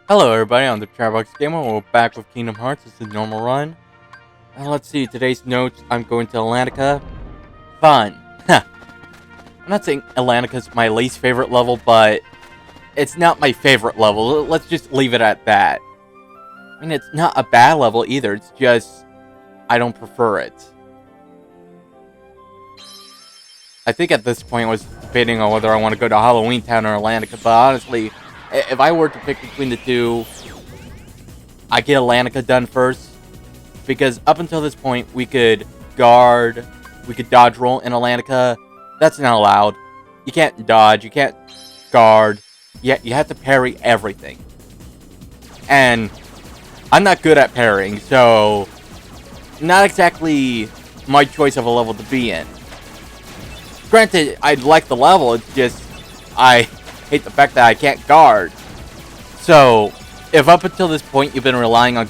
Hello everybody, I'm the Charbox Gamer. We're back with Kingdom Hearts. It's a normal run. And let's see, today's notes, I'm going to Atlantica. Fun. I'm not saying Atlantica's my least favorite level, but it's not my favorite level. Let's just leave it at that. I mean, it's not a bad level either, it's just, I don't prefer it. I think at this point I was debating on whether I want to go to Halloween Town or Atlantica, but honestly, if I were to pick between the two, I get Atlantica done first, because up until this point, we could guard, we could dodge roll in Atlantica. That's not allowed. You can't dodge, you can't guard, yet you have to parry everything. And I'm not good at parrying, so not exactly my choice of a level to be in. Granted, I like the level, it's just, I hate the fact that I can't guard. So, if up until this point you've been relying on,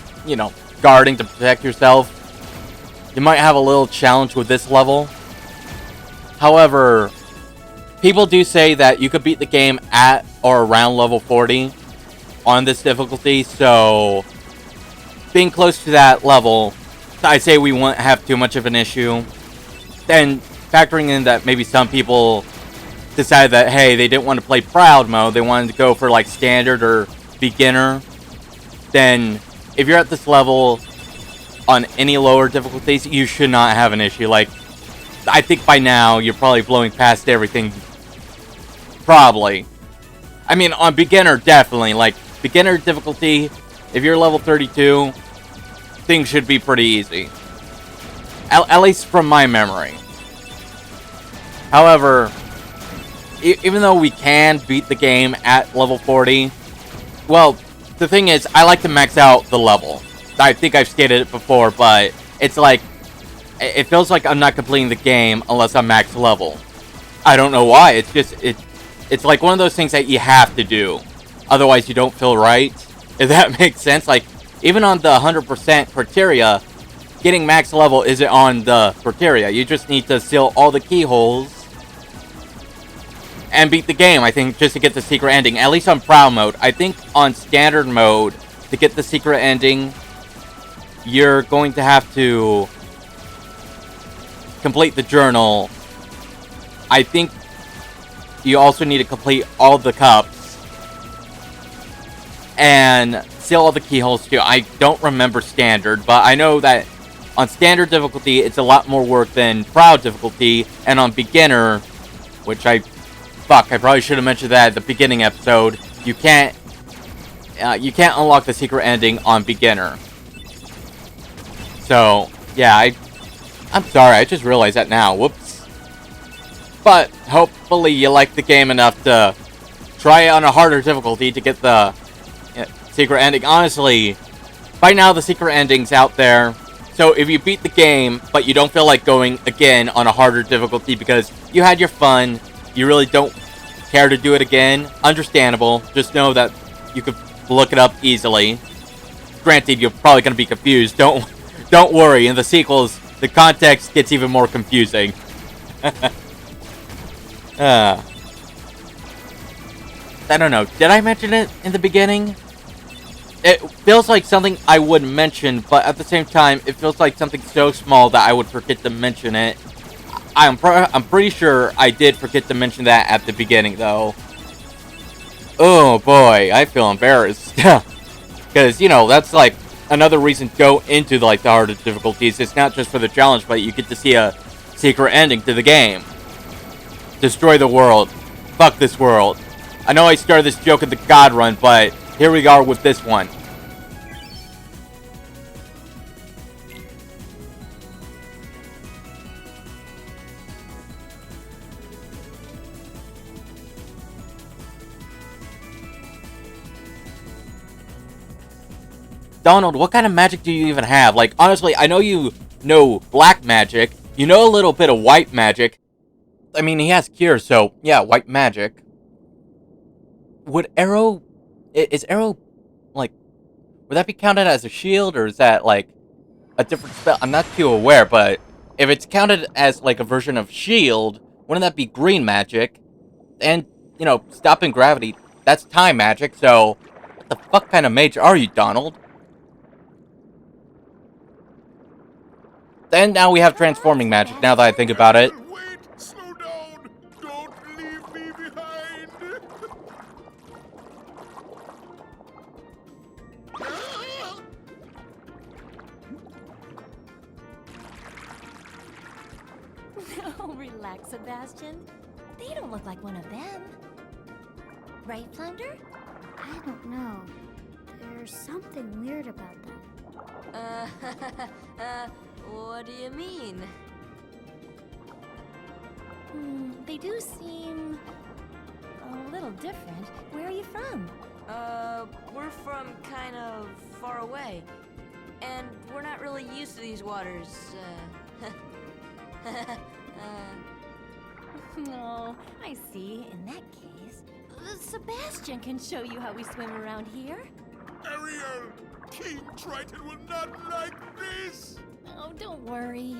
guarding to protect yourself, you might have a little challenge with this level. However, people do say that you could beat the game at or around level 40 on this difficulty, so being close to that level, I'd say we won't have too much of an issue. Then, factoring in that maybe some people decided that, hey, they didn't want to play Proud mode, they wanted to go for like standard or beginner, then if you're at this level on any lower difficulties, you should not have an issue. Like, I think by now you're probably blowing past everything. Probably. I mean, on beginner, definitely. Like, beginner difficulty, if you're level 32, things should be pretty easy. At least from my memory. However, even though we can beat the game at level 40, well, the thing is, I like to max out the level. I think I've stated it before, but it's like, it feels like I'm not completing the game unless I'm max level. I don't know why, it's just, it's like one of those things that you have to do. Otherwise you don't feel right, if that makes sense. Like, even on the 100% criteria, getting max level isn't on the criteria. You just need to seal all the keyholes and beat the game, I think, just to get the secret ending. At least on Proud mode. I think on standard mode, to get the secret ending, you're going to have to complete the journal. I think you also need to complete all the cups and seal all the keyholes too. I don't remember standard, but I know that on standard difficulty, it's a lot more work than Proud difficulty, and on beginner, which I probably should have mentioned that at the beginning episode, you can't unlock the secret ending on beginner. So, yeah, I'm sorry, I just realized that now, whoops. But, hopefully you like the game enough to try it on a harder difficulty to get the secret ending. Honestly, by now the secret ending's out there, so if you beat the game, but you don't feel like going again on a harder difficulty because you had your fun, you really don't care to do it again, understandable. Just know that you could look it up easily. Granted, you're probably going to be confused. Don't worry. In the sequels, the context gets even more confusing. I don't know. Did I mention it in the beginning? It feels like something I would mention, but at the same time, it feels like something so small that I would forget to mention it. I'm pretty sure I did forget to mention that at the beginning, though. Oh boy, I feel embarrassed. Because, that's like another reason to go into like the harder difficulties. It's not just for the challenge, but you get to see a secret ending to the game. Destroy the world. Fuck this world. I know I started this joke at the God Run, but here we are with this one. Donald, what kind of magic do you even have? Like, honestly, I know you know black magic. You know a little bit of white magic. I mean, he has cure, so, yeah, white magic. Would Arrow... Is Arrow, like... Would that be counted as a shield, or is that, like, a different spell? I'm not too aware, but if it's counted as, like, a version of shield, wouldn't that be green magic? And, stopping gravity, that's time magic, so... What the fuck kind of mage are you, Donald? And now we have transforming magic, now that I think about it. Wait! Slow down! Don't leave me behind! Oh, relax, Sebastian. They don't look like one of them. Right, Flounder? I don't know. There's something weird about them. What do you mean? They do seem a little different. Where are you from? We're from kind of far away. And we're not really used to these waters, No, I see. In that case, Sebastian can show you how we swim around here. Ariel! King Triton will not like this! Oh, don't worry.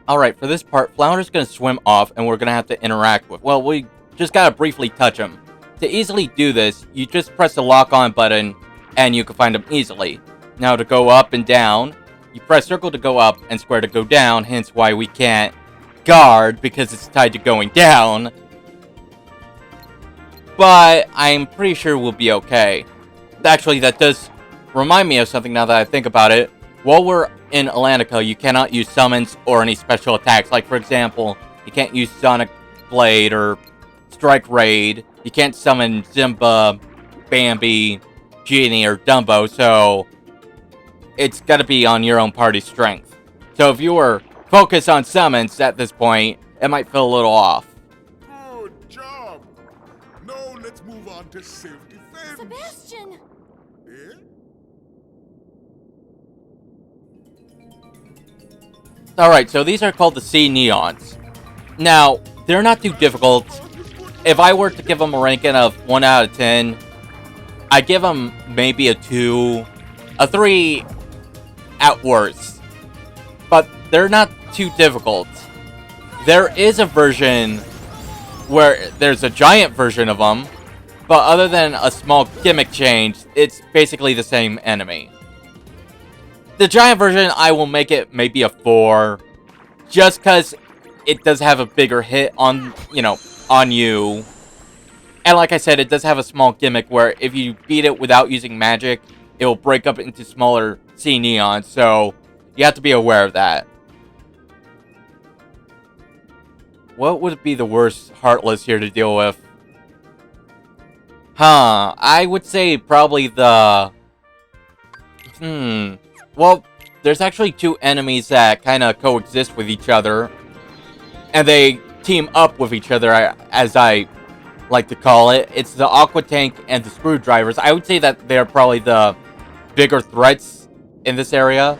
Alright, for this part, Flounder's gonna swim off, and we're gonna have to interact with... Well, we just gotta briefly touch him. To easily do this, you just press the lock-on button, and you can find him easily. Now, to go up and down, you press circle to go up, and square to go down, hence why we can't guard, because it's tied to going down. But I'm pretty sure we'll be okay. Actually, that does remind me of something now that I think about it. While we're in Atlantica, you cannot use summons or any special attacks. Like, for example, you can't use Sonic Blade or Strike Raid. You can't summon Zimba, Bambi, Genie, or Dumbo, so it's gotta be on your own party's strength. So if you were focused on summons at this point, it might feel a little off. Good job! Now let's move on to self-defense. Sebastian! Eh? Alright, so these are called the Sea Neons. Now, they're not too difficult. If I were to give them a ranking of 1 out of 10, I'd give them maybe a 2, a 3 at worst. But they're not too difficult. There is a version where there's a giant version of them, but other than a small gimmick change, it's basically the same enemy. The giant version, I will make it maybe a 4, just because it does have a bigger hit on, on you. And like I said, it does have a small gimmick where if you beat it without using magic, it will break up into smaller sea neons, so you have to be aware of that. What would be the worst Heartless here to deal with? I would say probably the... Well, there's actually 2 enemies that kind of coexist with each other. And they team up with each other, as I like to call it. It's the Aqua Tank and the Screwdrivers. I would say that they're probably the bigger threats in this area.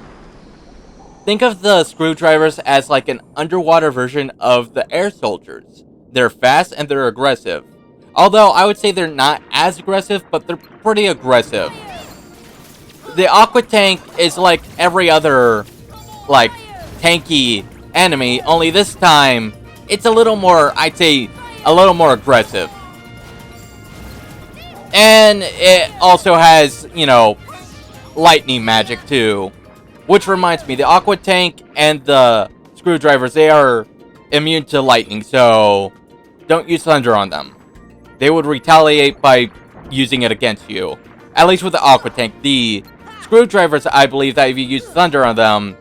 Think of the Screwdrivers as like an underwater version of the Air Soldiers. They're fast and they're aggressive. Although, I would say they're not as aggressive, but they're pretty aggressive. The Aqua Tank is like every other, tanky enemy, only this time, it's a little more, I'd say, a little more aggressive. And it also has, lightning magic too. Which reminds me, the Aqua Tank and the Screwdrivers, they are immune to lightning, so don't use thunder on them. They would retaliate by using it against you. At least with the Aqua Tank. The Screwdrivers, I believe that if you use thunder on them,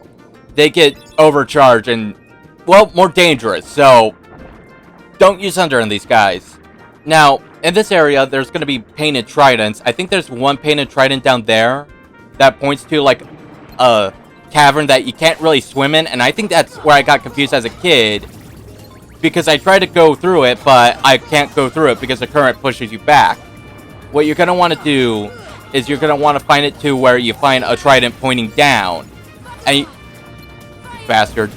they get overcharged and, well, more dangerous. So, don't use thunder on these guys. Now, in this area, there's going to be painted tridents. I think there's one painted trident down there that points to, a cavern that you can't really swim in. And I think that's where I got confused as a kid, because I tried to go through it, but I can't go through it because the current pushes you back. What you're going to want to do is you're going to want to find it to where you find a trident pointing down. And you bastard.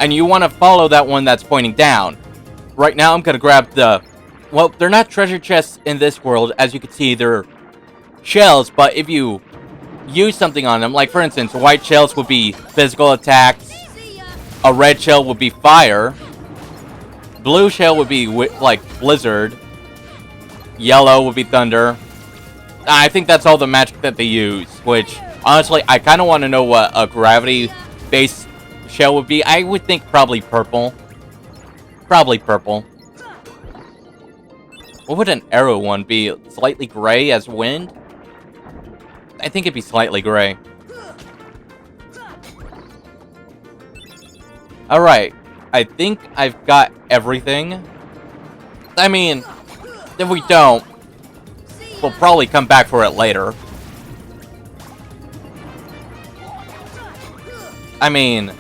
And you want to follow that one that's pointing down. Right now, I'm going to grab the... Well, they're not treasure chests in this world. As you can see, they're shells. But if you use something on them, like for instance, white shells would be physical attacks. A red shell would be fire. Blue shell would be like blizzard. Yellow would be thunder. I think that's all the magic that they use, which, honestly, I kind of want to know what a gravity-based shell would be. I would think probably purple. Probably purple. What would an arrow one be? Slightly gray as wind? I think it'd be slightly gray. Alright. I think I've got everything. I mean, if we don't, we'll probably come back for it later. I mean...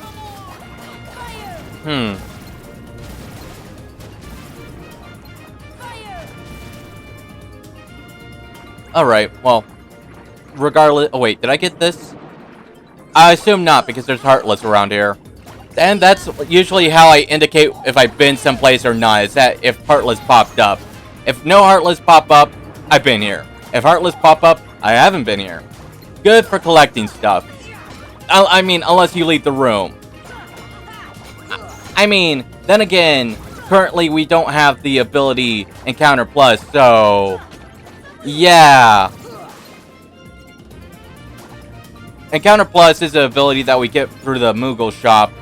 Alright, well... Regardless... Oh wait, did I get this? I assume not, because there's Heartless around here. And that's usually how I indicate if I've been someplace or not, is that if Heartless popped up. If no Heartless pop up, I've been here. If Heartless pop up, I haven't been here. Good for collecting stuff. I mean, unless you leave the room. I mean, then again, currently we don't have the ability Encounter Plus, so... Yeah. Encounter Plus is an ability that we get through the Moogle shop.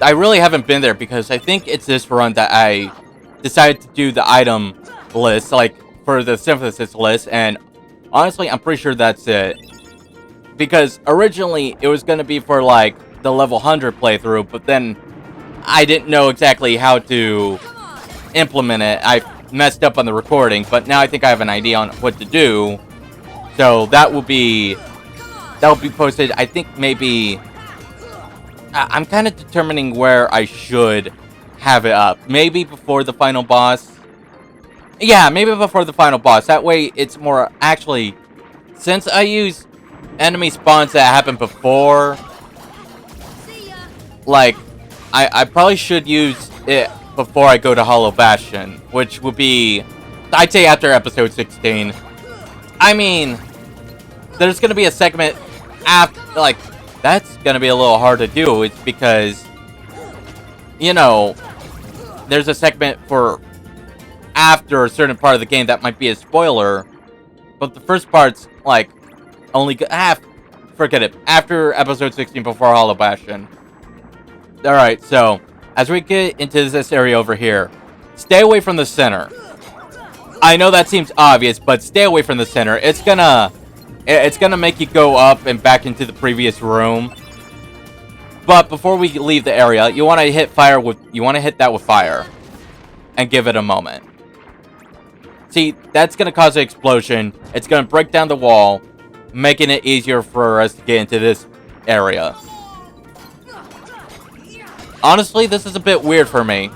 I really haven't been there because I think it's this run that I decided to do the item list, like, for the synthesis list, and honestly, I'm pretty sure that's it. Because originally, it was going to be for, like, the level 100 playthrough, but then I didn't know exactly how to implement it. I messed up on the recording, but now I think I have an idea on what to do. So that will be posted, I think maybe... I'm kind of determining where I should have it up. Maybe before the final boss. Yeah, maybe before the final boss. That way it's more... Actually, since I use enemy spawns that happened before... Like, I probably should use it before I go to Hollow Bastion. Which would be... I'd say after episode 16. I mean... There's going to be a segment after... Like... That's gonna be a little hard to do. It's because, you know, there's a segment for after a certain part of the game that might be a spoiler, but the first part's like only forget it. After episode 16, before Hollow Bastion. All right, so as we get into this area over here, stay away from the center. I know that seems obvious, but stay away from the center. It's gonna make you go up and back into the previous room. But before we leave the area, you want to hit that with fire and give it a moment. See, that's gonna cause an explosion. It's gonna break down the wall, making it easier for us to get into this area. Honestly, this is a bit weird for me,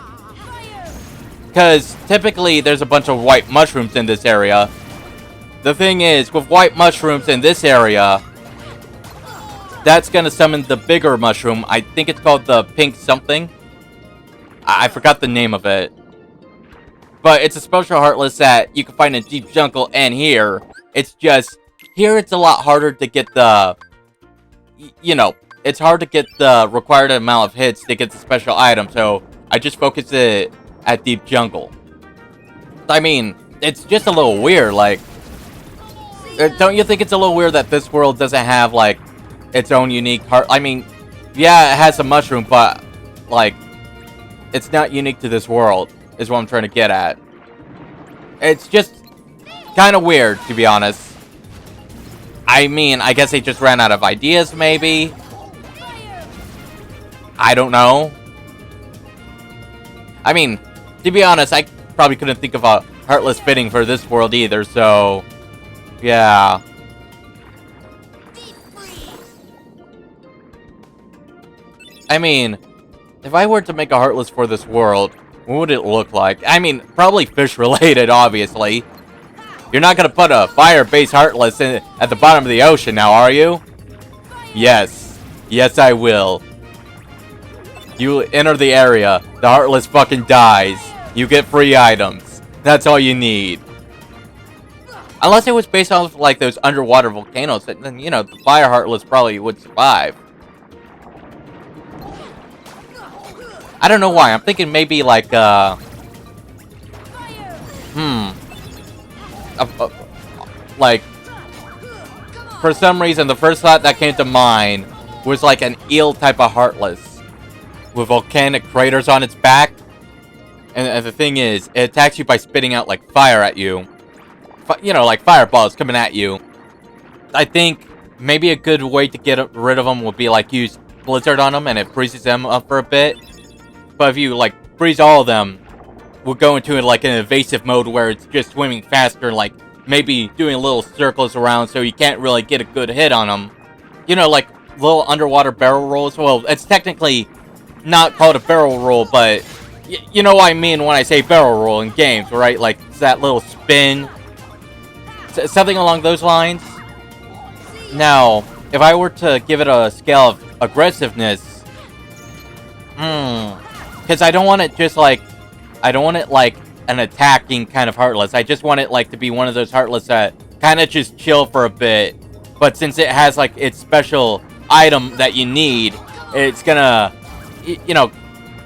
because typically there's a bunch of white mushrooms in this area. The thing is, with white mushrooms in this area, that's going to summon the bigger mushroom. I think it's called the pink something. I forgot the name of it. But it's a special Heartless that you can find in Deep Jungle and here. It's just, here it's a lot harder to get the... You know, it's hard to get the required amount of hits to get the special item. So, I just focus it at Deep Jungle. I mean, it's just a little weird, like... Don't you think it's a little weird that this world doesn't have, like, its own unique heart? I mean, yeah, it has a mushroom, but, like, it's not unique to this world, is what I'm trying to get at. It's just kind of weird, to be honest. I mean, I guess they just ran out of ideas, maybe? I don't know. I mean, to be honest, I probably couldn't think of a Heartless fitting for this world either, so... Yeah. I mean, if I were to make a Heartless for this world, what would it look like? I mean, probably fish-related, obviously. You're not gonna put a fire-based Heartless at the bottom of the ocean now, are you? Yes. Yes, I will. You enter the area, the Heartless fucking dies. You get free items. That's all you need. Unless it was based off, like, those underwater volcanoes, then, you know, the Fire Heartless probably would survive. I don't know why. I'm thinking maybe, like, like, for some reason, the first thought that came to mind was like an eel type of Heartless with volcanic craters on its back. And the thing is, it attacks you by spitting out like fire at you. You know, like fireballs coming at you. I think maybe a good way to get rid of them would be like use Blizzard on them and it freezes them up for a bit. But if you like freeze all of them, we'll go into like an evasive mode where it's just swimming faster, like maybe doing little circles around so you can't really get a good hit on them. You know, like little underwater barrel rolls. Well, it's technically not called a barrel roll, but you know what I mean when I say barrel roll in games, right? Like it's that little spin. Something along those lines. Now, if I were to give it a scale of aggressiveness, because I don't want it just like, I don't want it like an attacking kind of Heartless. I just want it like to be one of those Heartless that kind of just chill for a bit. But since it has like its special item that you need, it's gonna, you know,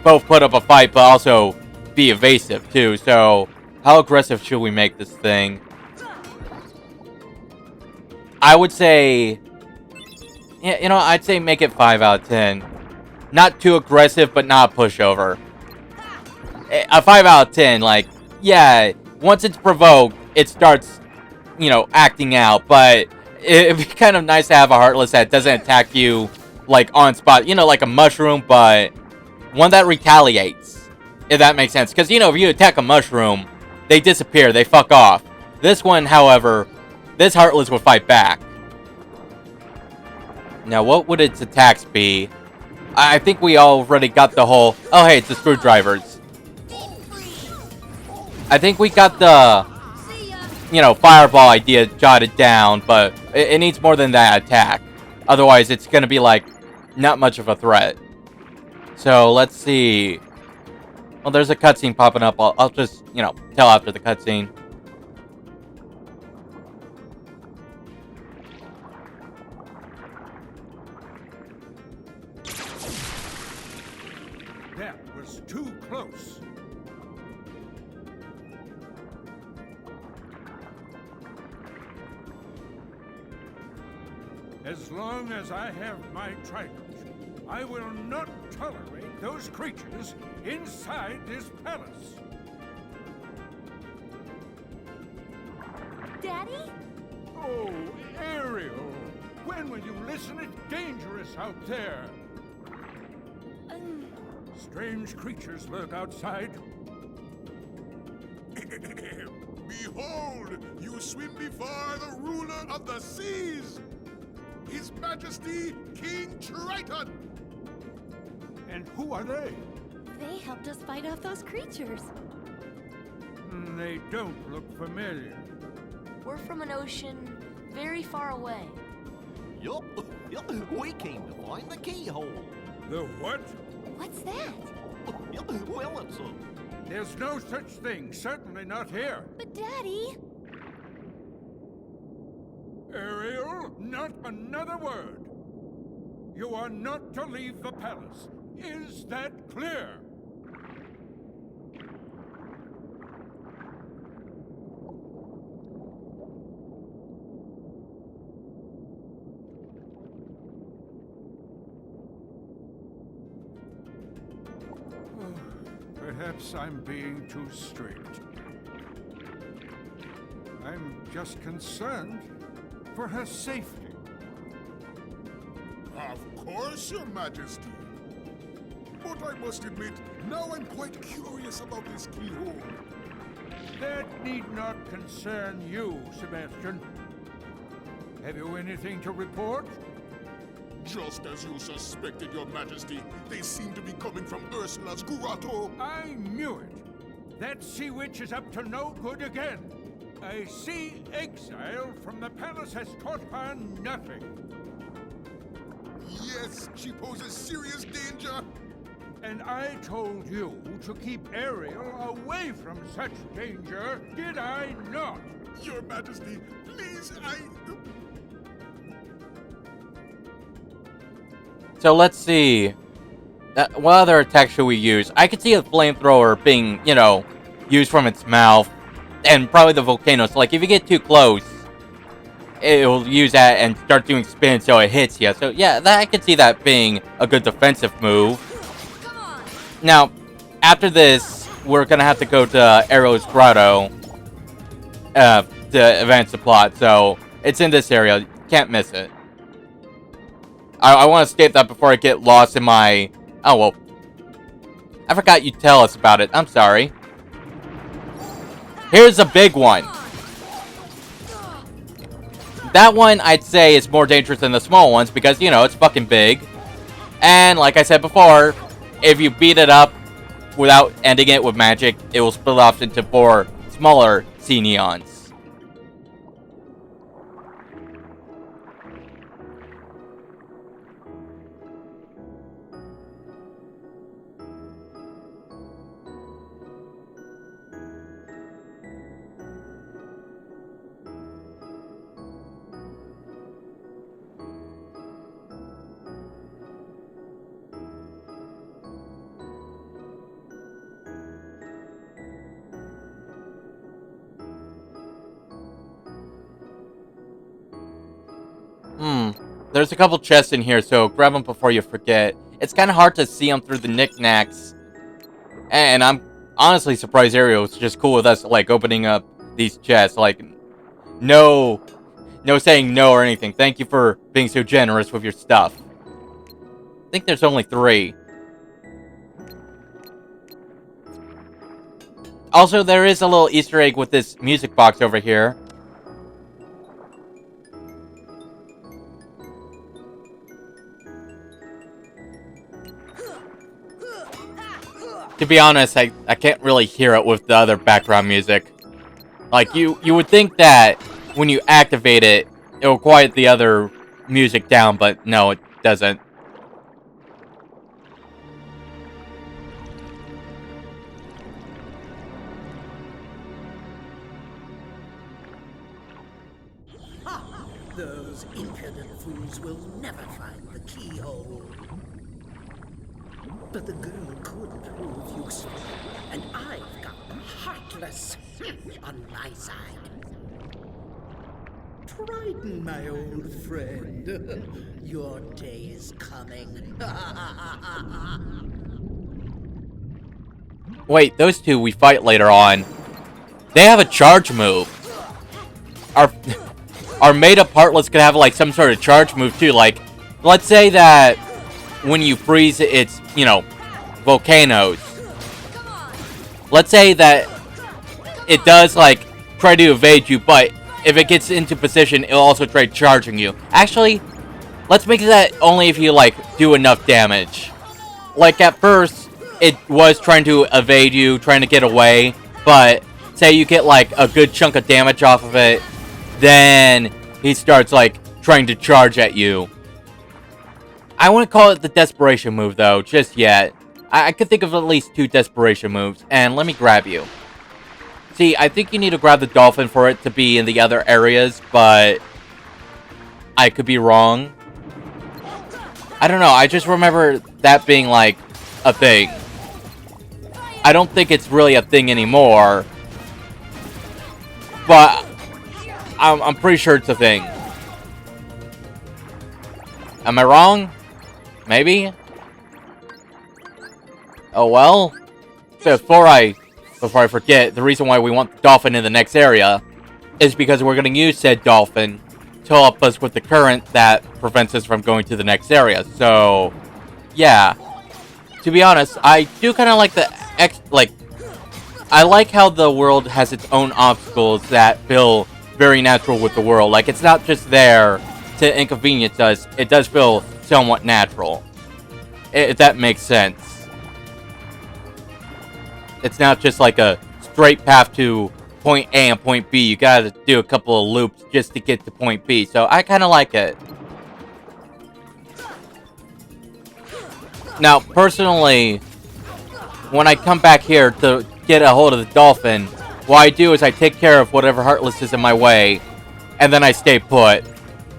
both put up a fight, but also be evasive too. So, how aggressive should we make this thing? I would say, yeah, you know, I'd say make it 5 out of 10. Not too aggressive, but not a pushover. A 5 out of 10, like, yeah, once it's provoked, it starts, you know, acting out. But it'd be kind of nice to have a Heartless that doesn't attack you, like, on spot. You know, like a mushroom, but one that retaliates, if that makes sense. Because, you know, if you attack a mushroom, they disappear, they fuck off. This one, however, this Heartless will fight back. Now, what would its attacks be? I think we already got the whole... Oh, hey, it's the screwdrivers. I think we got the, you know, fireball idea jotted down, but it needs more than that attack. Otherwise, it's going to be, like, not much of a threat. So, let's see. Well, there's a cutscene popping up. I'll just, you know, tell after the cutscene. That was too close. As long as I have my Triton, I will not tolerate those creatures inside this palace. Daddy? Oh, Ariel, when will you listen? It's dangerous out there. Strange creatures lurk outside. Behold, you swim before the ruler of the seas, His Majesty King Triton. And who are they? They helped us fight off those creatures. They don't look familiar. We're from an ocean very far away. Yup, we came to find the keyhole. The what? What's that? Well, it's a... There's no such thing, certainly not here. But Daddy... Ariel, not another word. You are not to leave the palace. Is that clear? Perhaps I'm being too strict. I'm just concerned for her safety. Of course, Your Majesty. But I must admit, now I'm quite curious about this keyhole. That need not concern you, Sebastian. Have you anything to report? Just as you suspected, Your Majesty, they seem to be coming from Ursula's Grotto. I knew it. That sea witch is up to no good again. A sea exile from the palace has taught her nothing. Yes, she poses serious danger. And I told you to keep Ariel away from such danger, did I not? Your Majesty, please, So let's see. What other attack should we use? I could see a flamethrower being, you know, used from its mouth. And probably the volcano. So, like, if you get too close, it'll use that and start doing spin so it hits you. So yeah, I could see that being a good defensive move. Now, after this, we're gonna have to go to Ariel's Grotto to advance the plot. So it's in this area. You can't miss it. I want to state that before I get lost in my... Oh, well. I forgot you tell us about it. I'm sorry. Here's a big one. That one, I'd say, is more dangerous than the small ones because, you know, it's fucking big. And, like I said before, if you beat it up without ending it with magic, it will split off into 4 smaller sea neons. There's a couple chests in here, so grab them before you forget. It's kind of hard to see them through the knickknacks. And I'm honestly surprised Ariel was just cool with us, like, opening up these chests. Like, no saying no or anything. Thank you for being so generous with your stuff. I think there's only 3. Also, there is a little Easter egg with this music box over here. To be honest, I can't really hear it with the other background music. Like, you would think that when you activate it, it will quiet the other music down, but no, it doesn't. Those impudent fools will never find the keyhole. But the girl could prove useful, and I've got the Heartless on my side. Triton, my old friend, your day is coming. Wait, those two we fight later on. They have a charge move. Our made-up Heartless could have, like, some sort of charge move, too. Like, let's say that when you freeze its, you know, volcanoes. Let's say that it does, like, try to evade you, but if it gets into position, it'll also try charging you. Actually, let's make that only if you, like, do enough damage. Like, at first, it was trying to evade you, trying to get away, but say you get, like, a good chunk of damage off of it, then he starts, like, trying to charge at you. I wouldn't call it the desperation move, though, just yet. I could think of at least 2 desperation moves, and let me grab you. See, I think you need to grab the dolphin for it to be in the other areas, but I could be wrong. I don't know, I just remember that being, like, a thing. I don't think it's really a thing anymore, but I'm pretty sure it's a thing. Am I wrong? Maybe? Oh well. Before I forget, the reason why we want the dolphin in the next area is because we're going to use said dolphin to help us with the current that prevents us from going to the next area. So, yeah. To be honest, I do kind of like I like how the world has its own obstacles that feel very natural with the world. Like, it's not just there to inconvenience us. It does feel somewhat natural. If that makes sense. It's not just like a straight path to point A and point B. You gotta do a couple of loops just to get to point B. So I kind of like it. Now, personally, when I come back here to get a hold of the dolphin, what I do is I take care of whatever Heartless is in my way, and then I stay put.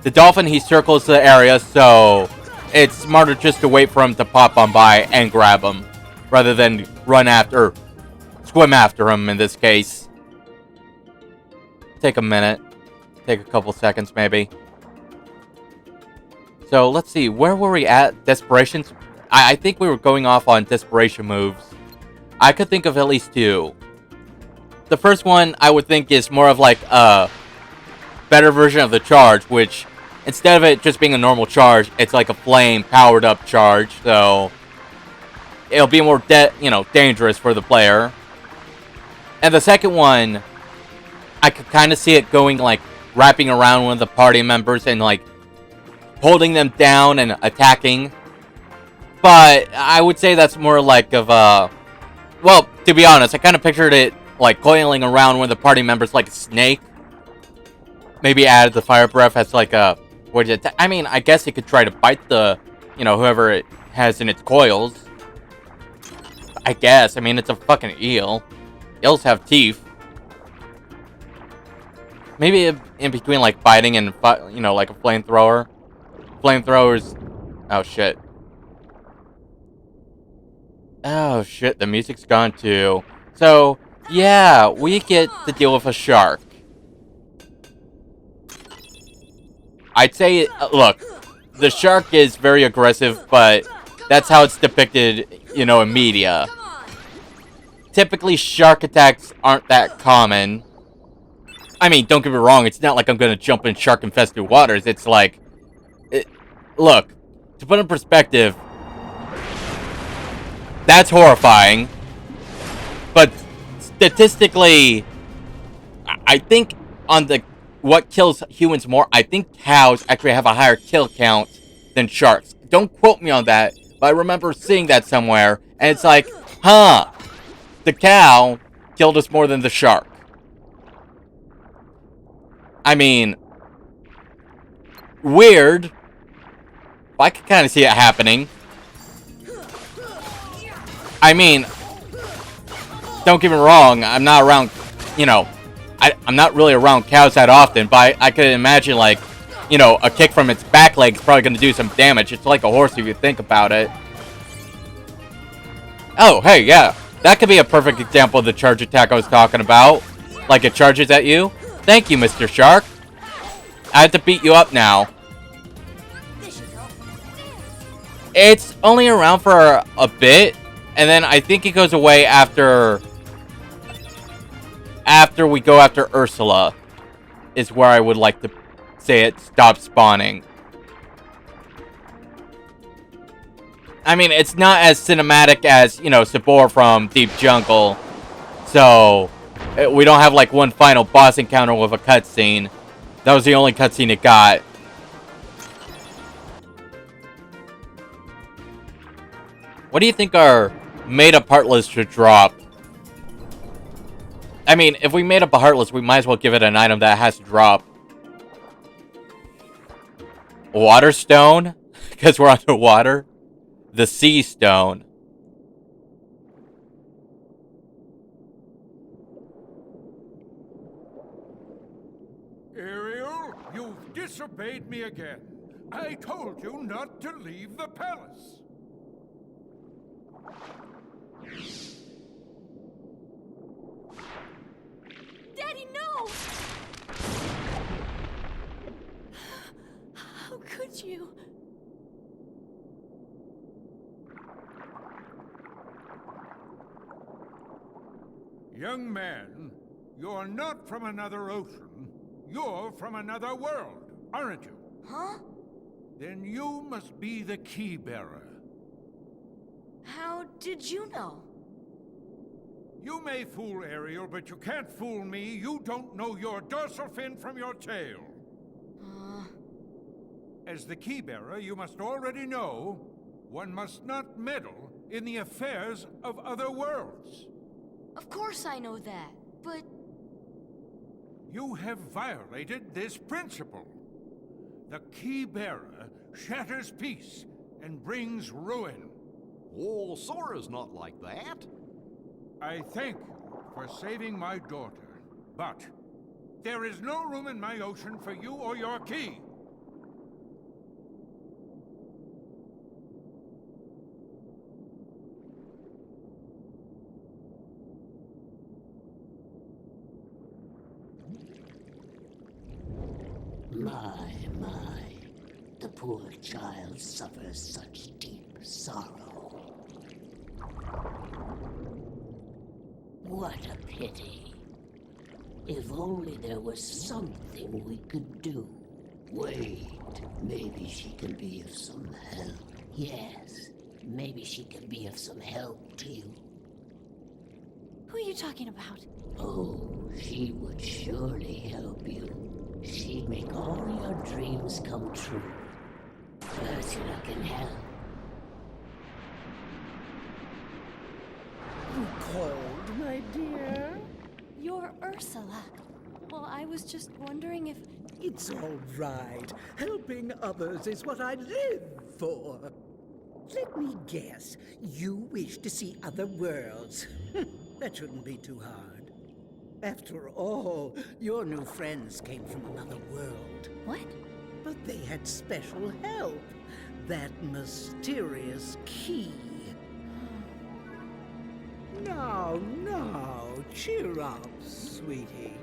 The dolphin, he circles the area, so it's smarter just to wait for him to pop on by and grab him, rather than run after, or swim after him in this case. Take a minute. take a couple seconds, maybe. So, let's see. Where were we at? Desperations? I think we were going off on desperation moves. I could think of at least two. The first one, I would think, is more of like a better version of the charge, which, instead of it just being a normal charge, it's like a flame powered up charge, so it'll be more dangerous for the player. And the second one, I could kind of see it going like wrapping around one of the party members and like holding them down and attacking. But I would say that's more like of a, well, to be honest, I kind of pictured it like coiling around one of the party members like a snake. Maybe add the fire breath as like a, I mean, I guess it could try to bite the, whoever it has in its coils. I guess. I mean, it's a fucking eel. Eels have teeth. Maybe in between, like, biting and, like a flamethrower. Flamethrowers... Oh, shit. Oh, shit. The music's gone, too. So, yeah, we get to deal with a shark. I'd say, look, the shark is very aggressive, but that's how it's depicted, in media. Typically, shark attacks aren't that common. I mean, don't get me wrong, it's not like I'm gonna jump in shark-infested waters. It's like... look, to put in perspective, that's horrifying. But statistically, I think on the... what kills humans more, I think cows actually have a higher kill count than sharks. Don't quote me on that, but I remember seeing that somewhere, and it's like, huh, the cow killed us more than the shark. I mean, weird, but I can kind of see it happening. I mean, don't get me wrong, I'm not around, I'm not really around cows that often, but I could imagine, like, a kick from its back leg is probably going to do some damage. It's like a horse if you think about it. Oh, hey, yeah. That could be a perfect example of the charge attack I was talking about. Like it charges at you. Thank you, Mr. Shark. I have to beat you up now. It's only around for a bit, and then I think it goes away after we go after Ursula, is where I would like to say it stops spawning. I mean, it's not as cinematic as, Sabor from Deep Jungle. So, we don't have, like, one final boss encounter with a cutscene. That was the only cutscene it got. What do you think our made-up Heartless should drop? I mean, if we made up a Heartless, we might as well give it an item that has to drop. Water Stone? Because we're underwater? The Sea Stone. Ariel, you've disobeyed me again. I told you not to leave the palace. Daddy, no! How could you? Young man, you're not from another ocean. You're from another world, aren't you? Huh? Then you must be the key bearer. How did you know? You may fool Ariel, but you can't fool me. You don't know your dorsal fin from your tail. As the key bearer, you must already know one must not meddle in the affairs of other worlds. Of course I know that, but... You have violated this principle. The key bearer shatters peace and brings ruin. Oh, Sora's not like that. I thank you for saving my daughter, but there is no room in my ocean for you or your key. My, the poor child suffers such deep sorrow. What a pity. If only there was something we could do. Wait, maybe she can be of some help. Yes, maybe she can be of some help to you. Who are you talking about? Oh, she would surely help you. She'd make all your dreams come true. Ursula can help. You called, my dear? You're Ursula. Well, I was just wondering if... It's all right. Helping others is what I live for. Let me guess. You wish to see other worlds. That shouldn't be too hard. After all, your new friends came from another world. What? But they had special help. That mysterious key. Now, cheer up, sweetie.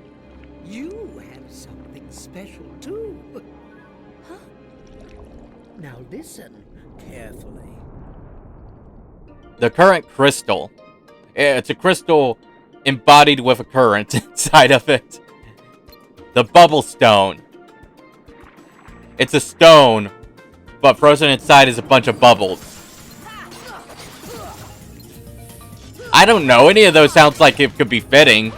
You have something special, too. Huh? Now listen carefully. The current crystal. It's a crystal embodied with a current inside of it. The bubble stone. It's a stone, but frozen inside is a bunch of bubbles. I don't know. Any of those sounds like it could be fitting.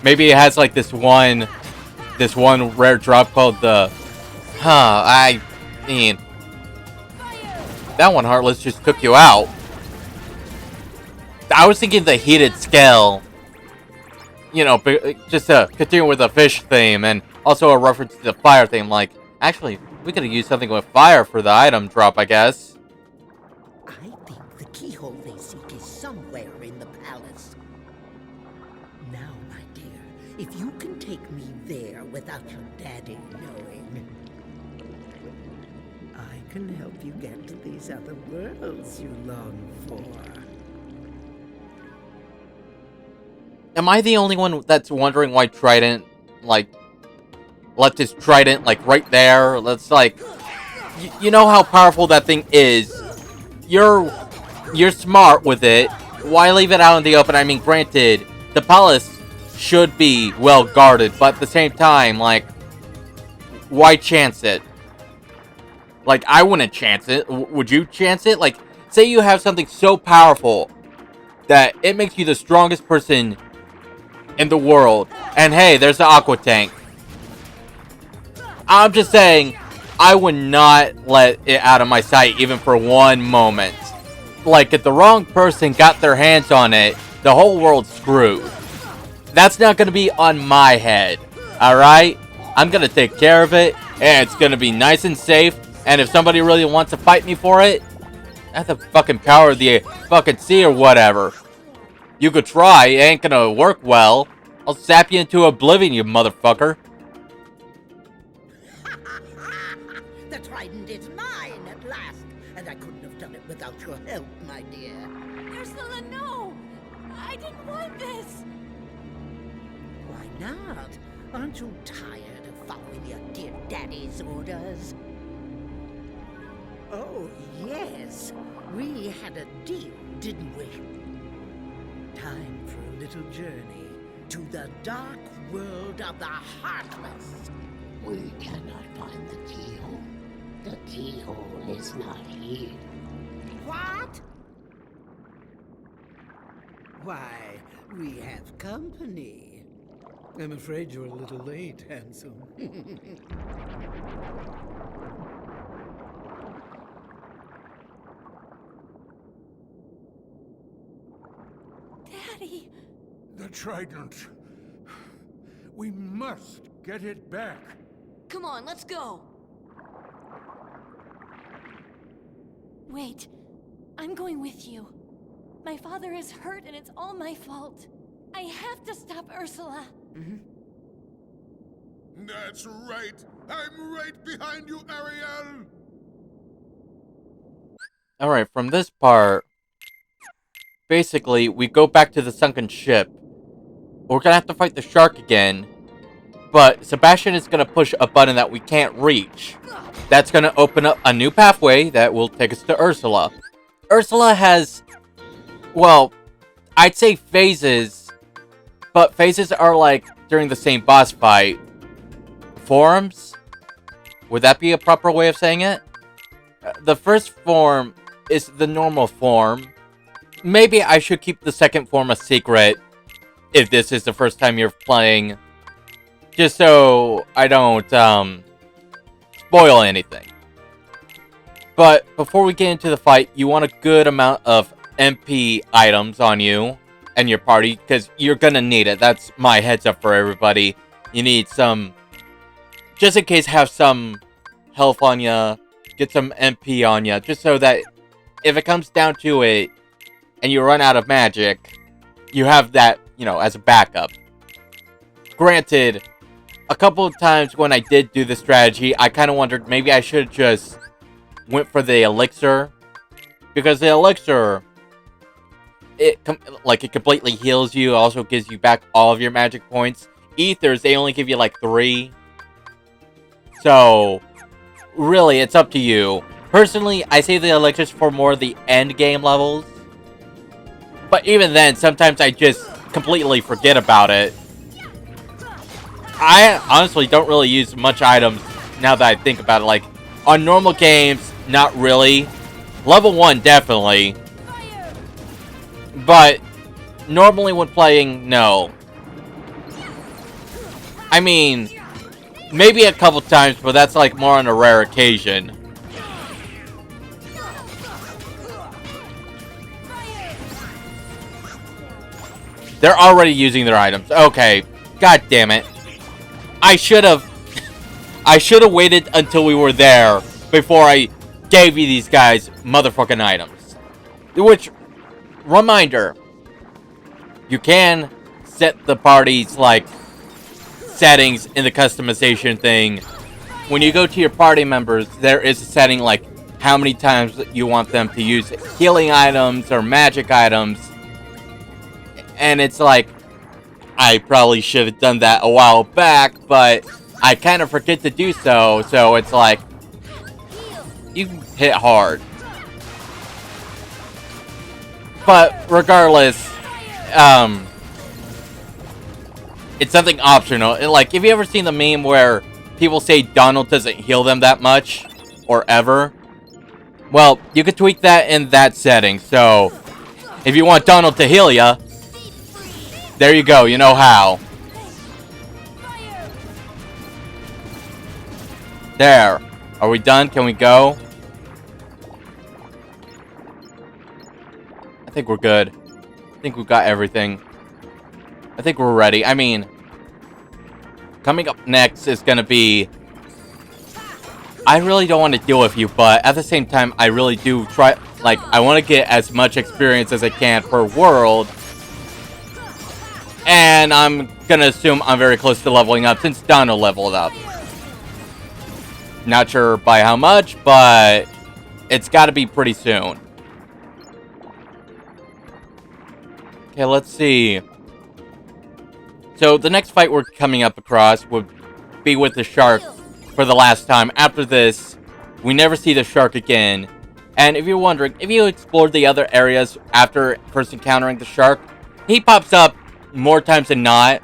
Maybe it has like this one rare drop called the... I mean... That one, Heartless, just took you out. I was thinking the heated scale. You know, just to continue with the fish theme, and also a reference to the fire theme, like... Actually, we could have used something with fire for the item drop, I guess. I think the keyhole they seek is somewhere in the palace. Now, my dear, if you can take me there without your daddy knowing, I can help you get to these other worlds you long for. Am I the only one that's wondering why Triton, like, left his trident, like, right there? That's like... You know how powerful that thing is. You're smart with it. Why leave it out in the open? I mean, granted, the palace should be well guarded, but at the same time, like, why chance it? Like, I wouldn't chance it. Would you chance it? Like, say you have something so powerful that it makes you the strongest person in the world. And hey, there's the aqua tank. I'm just saying, I would not let it out of my sight even for one moment. Like, if the wrong person got their hands on it, the whole world's screwed. That's not going to be on my head. Alright? I'm going to take care of it, and it's going to be nice and safe. And if somebody really wants to fight me for it, that's the fucking power of the fucking sea or whatever. You could try, it ain't gonna work well. I'll zap you into oblivion, you motherfucker. The trident is mine at last, and I couldn't have done it without your help, my dear. Ursula, no! I didn't want this! Why not? Aren't you tired of following your dear daddy's orders? Oh, yes. We had a deal, didn't we? Time for a little journey to the dark world of the Heartless. We cannot find the keyhole. The keyhole is not here. What? Why, we have company. I'm afraid you're a little late, handsome. Daddy! The trident. We must get it back. Come on, let's go. Wait. I'm going with you. My father is hurt and it's all my fault. I have to stop Ursula. That's right. I'm right behind you, Ariel. Alright, from this part, basically, we go back to the sunken ship. we're gonna have to fight the shark again. But Sebastian is gonna push a button that we can't reach. That's gonna open up a new pathway that will take us to Ursula. Ursula has, well, I'd say phases, but phases are like during the same boss fight. Forms? Would that be a proper way of saying it? The first form is the normal form. Maybe I should keep the second form a secret if this is the first time you're playing, just so I don't spoil anything. But before we get into the fight, you want a good amount of MP items on you and your party, because you're gonna need it. That's my heads up for everybody. You need some, just in case, have some health on you, get some MP on you, just so that if it comes down to it and you run out of magic, you have that, you know, as a backup. Granted, a couple of times when I did do the strategy, I kind of wondered maybe I should have just went for the elixir, because the elixir, it completely heals you, also gives you back all of your magic points. Ethers, they only give you like 3. So really, it's up to you. Personally, I save the elixirs for more of the end game levels, but even then, sometimes I just completely forget about it. I honestly don't really use much items now that I think about it. Like, on normal games, not really. Level 1, definitely. But normally when playing, no. I mean, maybe a couple times, but that's like more on a rare occasion. They're already using their items. Okay. God damn it. I should have waited until we were there before I gave you these guys motherfucking items. Which, reminder, you can set the party's, like, settings in the customization thing. When you go to your party members, there is a setting like how many times you want them to use healing items or magic items. And it's like, I probably should have done that a while back, but I kind of forget to do so, so it's like, you hit hard. But regardless, it's something optional. Like, have you ever seen the meme where people say Donald doesn't heal them that much, or ever? Well, you could tweak that in that setting, so if you want Donald to heal ya, there you go, you know how. There. Are we done? Can we go? I think we're good. I think we've got everything. I think we're ready. I mean, coming up next is gonna be... I really don't want to deal with you, but at the same time, I really do try... Like, I want to get as much experience as I can per world. And I'm gonna assume I'm very close to leveling up since Donna leveled up. Not sure by how much, but it's gotta be pretty soon. Okay, let's see. So the next fight we're coming up across would be with the shark for the last time. After this, we never see the shark again. And if you're wondering, if you explored the other areas after first encountering the shark, he pops up more times than not.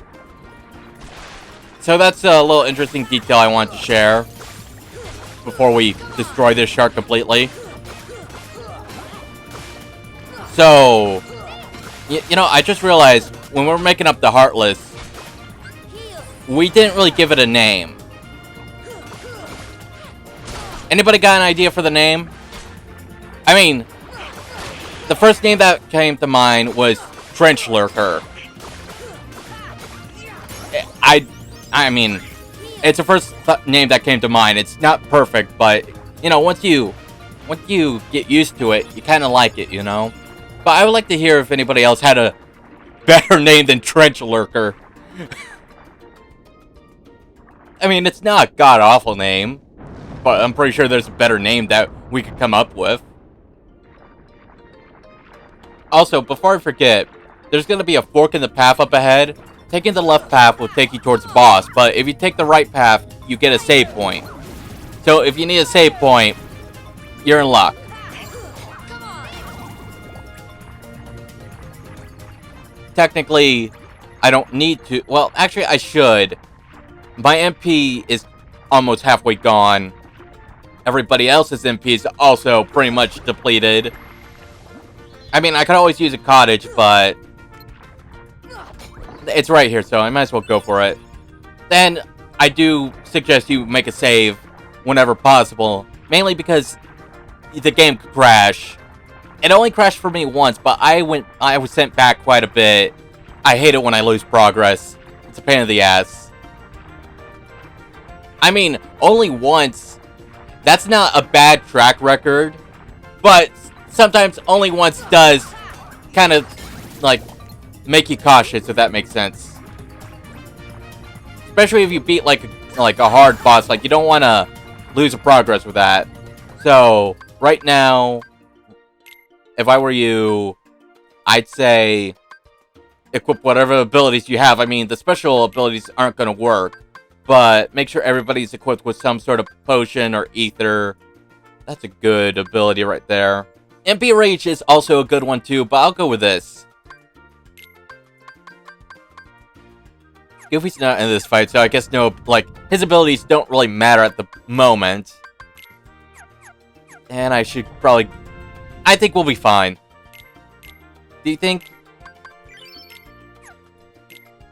So that's a little interesting detail I want to share before we destroy this shark completely. So, you know, I just realized when we're making up the Heartless, we didn't really give it a name. Anybody got an idea for the name? I mean, the first name that came to mind was Trench Lurker. I mean, it's the first name that came to mind. It's not perfect, but, you know, once you get used to it, you kind of like it, you know? But I would like to hear if anybody else had a better name than Trench Lurker. I mean, it's not a god-awful name, but I'm pretty sure there's a better name that we could come up with. Also, before I forget, there's going to be a fork in the path up ahead. taking the left path will take you towards the boss, but if you take the right path, you get a save point. So if you need a save point, you're in luck. Technically, I don't need to. Well, actually, I should. My MP is almost halfway gone. Everybody else's MP is also pretty much depleted. I mean, I could always use a cottage, but it's right here, so I might as well go for it. Then, I do suggest you make a save whenever possible, mainly because the game could crash. It only crashed for me once, but I was sent back quite a bit. I hate it when I lose progress. It's a pain in the ass. I mean, only once. That's not a bad track record, but sometimes only once does kind of, like, make you cautious, if that makes sense. Especially if you beat, like a hard boss. Like, you don't want to lose a progress with that. So, right now, if I were you, I'd say equip whatever abilities you have. I mean, the special abilities aren't going to work, but make sure everybody's equipped with some sort of potion or ether. That's a good ability right there. MP Rage is also a good one too, but I'll go with this. Goofy's not in this fight, so I guess his abilities don't really matter at the moment. And I think we'll be fine. Do you think?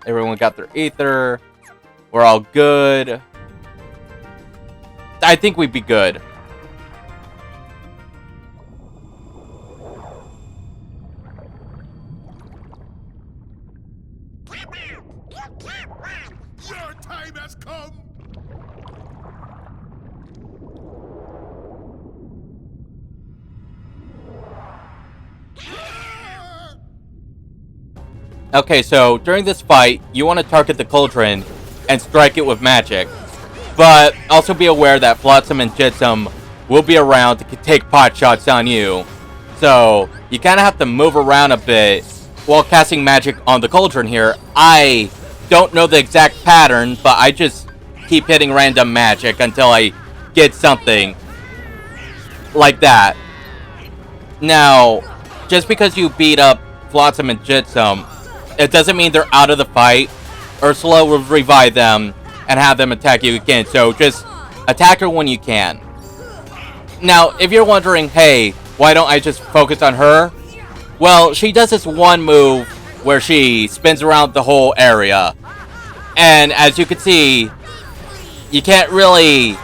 Everyone got their ether. We're all good. I think we'd be good. Your time has come! Okay, so during this fight, you want to target the cauldron and strike it with magic. But also be aware that Flotsam and Jetsam will be around to take pot shots on you. So, you kind of have to move around a bit while casting magic on the cauldron here. I don't know the exact pattern, but I just keep hitting random magic until I get something like that. Now, just because you beat up Flotsam and Jetsam, it doesn't mean they're out of the fight. Ursula will revive them and have them attack you again, so just attack her when you can. Now, if you're wondering, hey, why don't I just focus on her? Well, she does this one move where she spins around the whole area. And as you can see, you can't really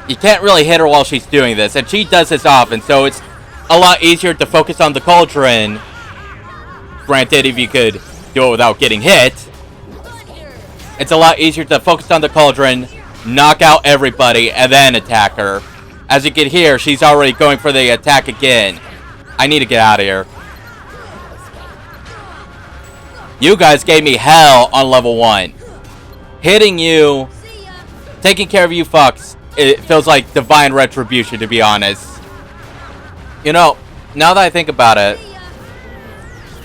hit her while she's doing this, and she does this often, so it's a lot easier to focus on the cauldron. Granted, if you could do it without getting hit, it's a lot easier to focus on the cauldron, knock out everybody, and then attack her. As you can hear, she's already going for the attack again. I need to get out of here. You guys gave me hell on level 1. Hitting you, taking care of you fucks, it feels like divine retribution, to be honest. You know, now that I think about it,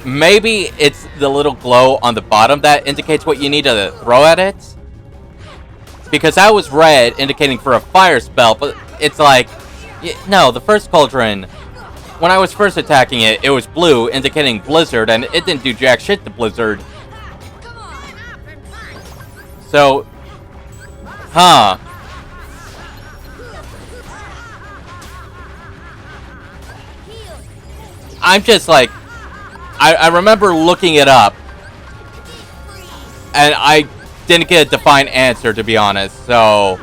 maybe it's the little glow on the bottom that indicates what you need to throw at it. Because that was red, indicating for a fire spell, but it's like, no, the first cauldron, when I was first attacking it, it was blue, indicating blizzard, and it didn't do jack shit to blizzard. So, huh. I'm just like, I remember looking it up, and I didn't get a defined answer, to be honest, so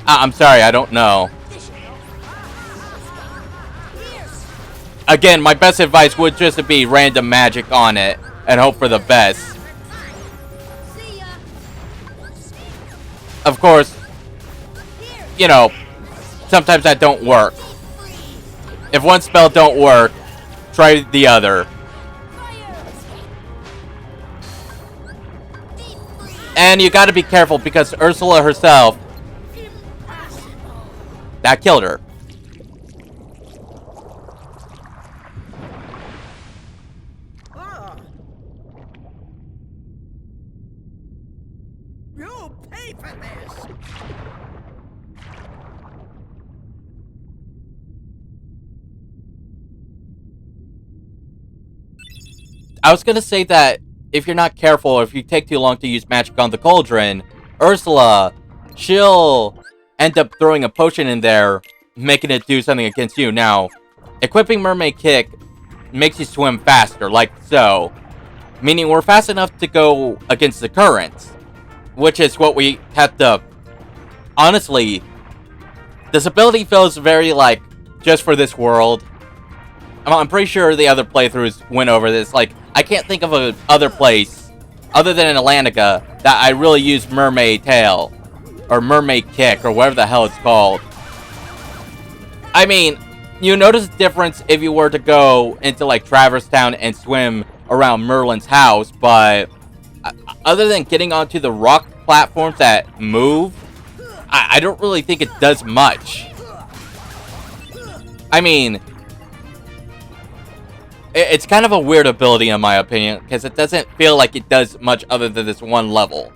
I'm sorry, I don't know. Again, my best advice would just be random magic on it and hope for the best. Of course, you know, sometimes that don't work. If one spell don't work, try the other. And you gotta be careful because Ursula herself, that killed her. ready for this. I was gonna say that if you're not careful, if you take too long to use magic on the cauldron, Ursula, she'll end up throwing a potion in there, making it do something against you. Now, equipping Mermaid Kick makes you swim faster, like so. Meaning we're fast enough to go against the currents, which is what we have to... Honestly, this ability feels very, like, just for this world. I'm pretty sure the other playthroughs went over this. Like, I can't think of a other place, other than in Atlantica, that I really use Mermaid Tail, or Mermaid Kick, or whatever the hell it's called. I mean, you notice a difference if you were to go into, like, Traverse Town and swim around Merlin's house, but other than getting onto the rock platforms that move, I don't really think it does much. I mean, it's kind of a weird ability in my opinion, because it doesn't feel like it does much other than this one level.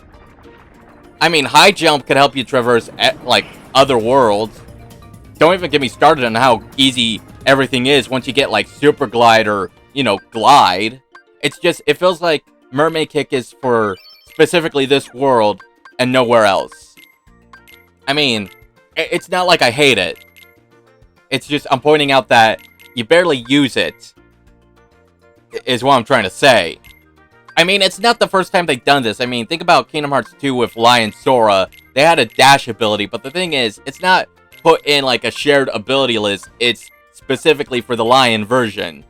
I mean, high jump could help you traverse, like, other worlds. Don't even get me started on how easy everything is once you get, like, super glide or, you know, glide. It's just, it feels like Mermaid Kick is for specifically this world and nowhere else. I mean, it's not like I hate it. It's just, I'm pointing out that you barely use it, is what I'm trying to say. I mean, it's not the first time they've done this. I mean, think about Kingdom Hearts 2 with Lion Sora. They had a dash ability, but the thing is, it's not put in like a shared ability list. It's specifically for the Lion version.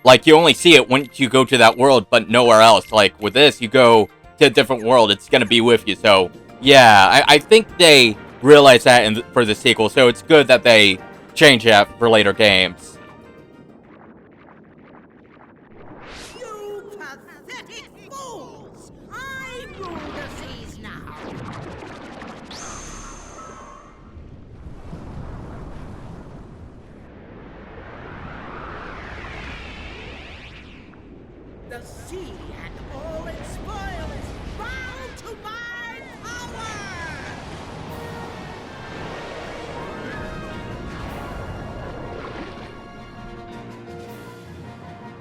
Like, you only see it when you go to that world, but nowhere else. Like, with this, you go to a different world, it's gonna be with you. So, yeah, I think they realized that for the sequel, so it's good that they change that for later games. You pathetic fools! I rule the seas now. The sea and all its spoils bow to my power!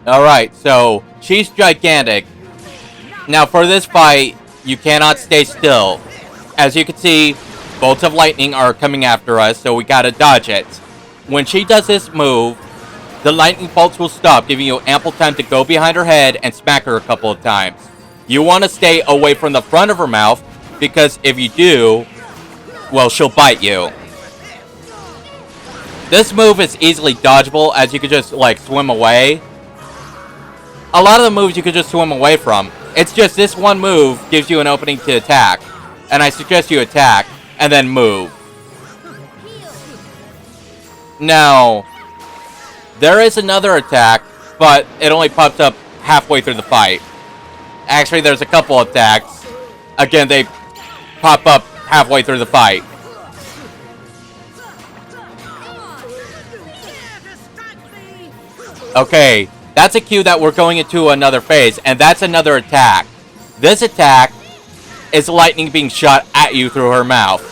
Alright, so, she's gigantic. Now, for this fight, you cannot stay still. As you can see, bolts of lightning are coming after us, so we gotta dodge it. When she does this move, the lightning bolts will stop, giving you ample time to go behind her head and smack her a couple of times. You want to stay away from the front of her mouth, because if you do, well, she'll bite you. This move is easily dodgeable, as you can just, like, swim away. A lot of the moves you could just swim away from. It's just this one move gives you an opening to attack. And I suggest you attack, and then move. Now, there is another attack, but it only pops up halfway through the fight. Actually, there's a couple attacks. Again, they pop up halfway through the fight. Okay, that's a cue that we're going into another phase, and that's another attack. This attack is lightning being shot at you through her mouth.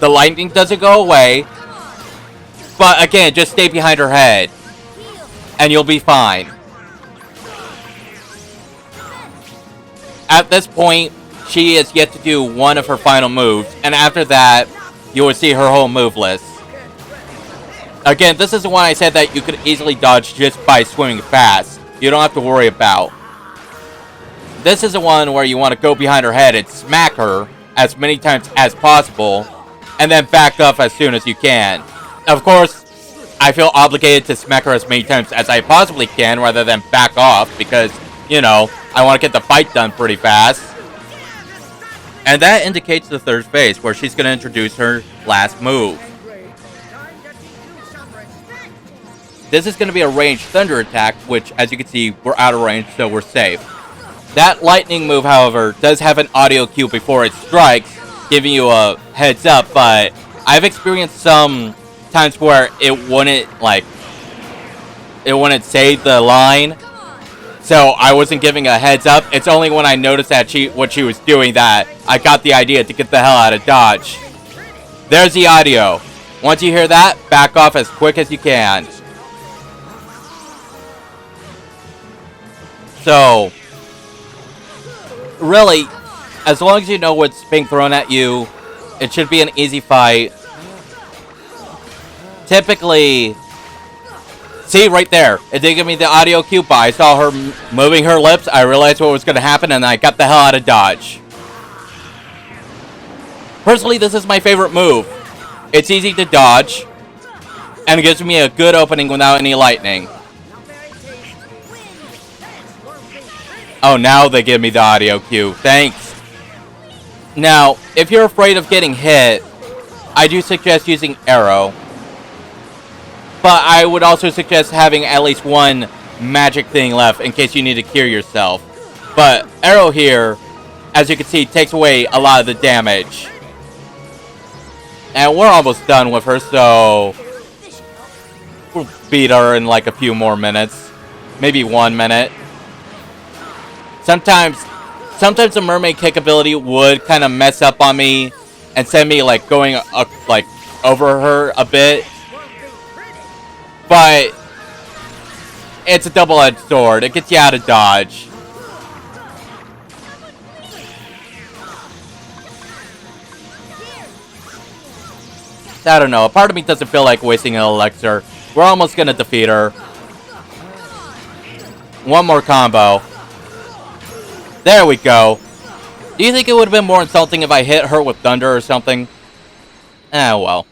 The lightning doesn't go away, but again, just stay behind her head, and you'll be fine. At this point, she is yet to do one of her final moves, and after that, you will see her whole move list. Again, this is the one I said that you could easily dodge just by swimming fast. You don't have to worry about. This is the one where you want to go behind her head and smack her as many times as possible, and then back up as soon as you can. Of course, I feel obligated to smack her as many times as I possibly can rather than back off because, you know, I want to get the fight done pretty fast. And that indicates the third phase, where she's going to introduce her last move. This is going to be a ranged thunder attack, which, as you can see, we're out of range, so we're safe. That lightning move, however, does have an audio cue before it strikes, giving you a heads up, but I've experienced some times where it wouldn't say the line. So I wasn't giving a heads up. It's only when I noticed that what she was doing that I got the idea to get the hell out of Dodge. There's the audio. Once you hear that, back off as quick as you can. So, really, as long as you know what's being thrown at you, it should be an easy fight. Typically, see right there, it didn't give me the audio cue, but I saw her moving her lips. I realized what was going to happen, and I got the hell out of Dodge. Personally, this is my favorite move. It's easy to dodge, and it gives me a good opening without any lightning. Oh, now they give me the audio cue. Thanks. Now, if you're afraid of getting hit, I do suggest using Arrow. But I would also suggest having at least one magic thing left in case you need to cure yourself. But Arrow here, as you can see, takes away a lot of the damage. And we're almost done with her, so we'll beat her in like a few more minutes. Maybe 1 minute. Sometimes the mermaid kick ability would kind of mess up on me and send me like going like over her a bit. But it's a double-edged sword. It gets you out of dodge. I don't know. A part of me doesn't feel like wasting an elixir. We're almost going to defeat her. One more combo. There we go. Do you think it would have been more insulting if I hit her with thunder or something? Ah, well.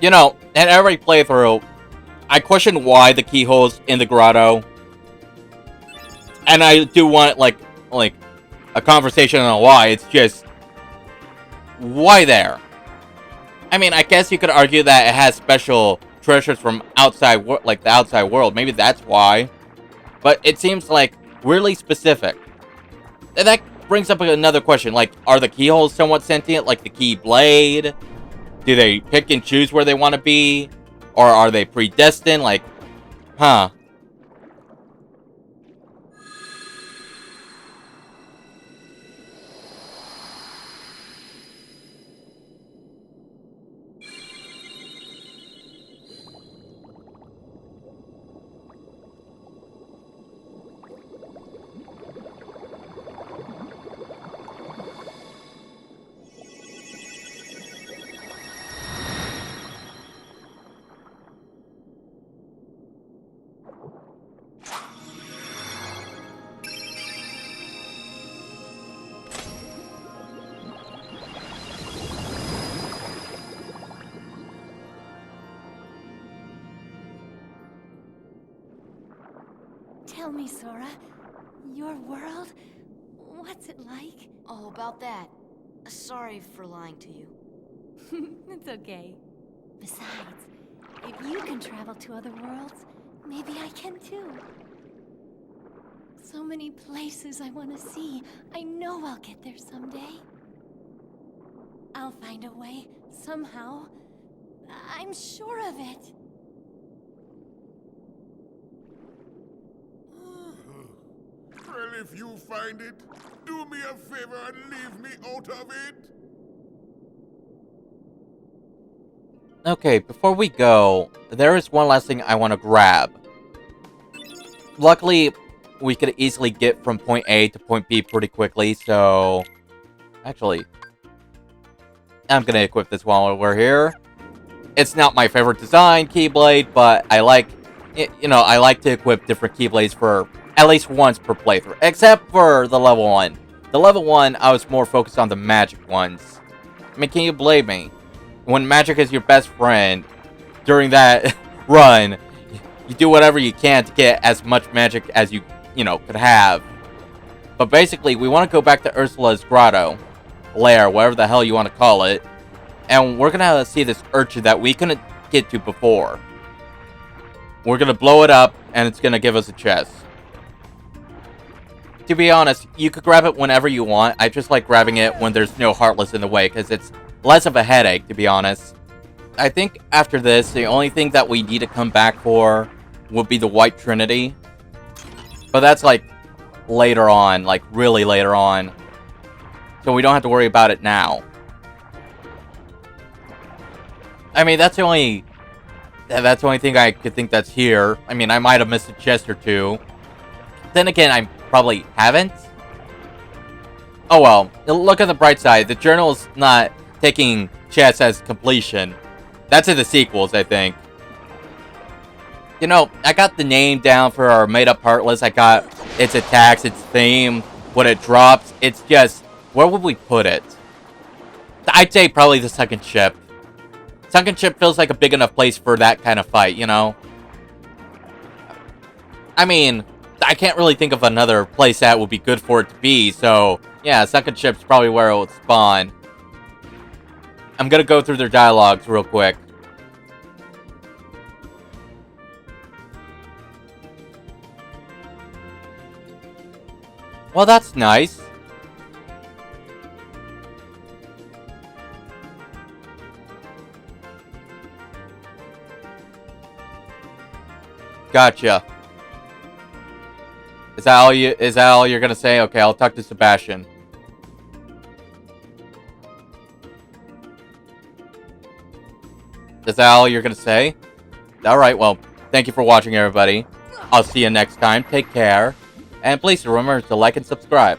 You know, in every playthrough, I question why the keyhole's in the grotto. And I do want, like a conversation on why. It's just, why there? I mean, I guess you could argue that it has special treasures from outside, like the outside world. Maybe that's why. But it seems, like, really specific. And that brings up another question. Like, are the keyholes somewhat sentient? Like the key blade? Do they pick and choose where they want to be? Or are they predestined? Like, huh. Tell me, Sora, your world, what's it like? Oh, about that. Sorry for lying to you. It's okay. Besides, if you can travel to other worlds, maybe I can too. So many places I want to see. I know I'll get there someday. I'll find a way, somehow. I'm sure of it. Well, if you find it, do me a favor and leave me out of it. Okay, before we go, there is one last thing I want to grab. Luckily, we could easily get from point A to point B pretty quickly, so... Actually, I'm gonna equip this while we're here. It's not my favorite design, Keyblade, but I like... I like to equip different Keyblades for at least once per playthrough. Except for the level 1. The level 1, I was more focused on the magic ones. I mean, can you blame me? When magic is your best friend, during that run, you do whatever you can to get as much magic as you could have. But basically, we want to go back to Ursula's Grotto. Lair, whatever the hell you want to call it. And we're going to see this urchin that we couldn't get to before. We're going to blow it up, and it's going to give us a chest. To be honest, you could grab it whenever you want. I just like grabbing it when there's no Heartless in the way, because it's less of a headache, to be honest. I think after this, the only thing that we need to come back for would be the White Trinity. But that's like later on, like really later on. So we don't have to worry about it now. I mean, that's the only thing I could think that's here. I mean, I might have missed a chest or two. Then again, I probably haven't. Oh well, look at the bright side. The journal's not taking chests as completion. That's in the sequels, I think. I got the name down for our made-up Heartless. I got its attacks, its theme, what it drops. It's just, where would we put it? I'd say probably the Sunken ship. Sunken ship feels like a big enough place for that kind of fight, I mean, I can't really think of another place that would be good for it to be, so yeah, Sunken ship's probably where it would spawn. I'm gonna go through their dialogues real quick. Well, that's nice. Gotcha. Is that all you're gonna say? Okay, I'll talk to Sebastian. Is that all you're gonna say? Alright, well, thank you for watching, everybody. I'll see you next time. Take care. And please remember to like and subscribe.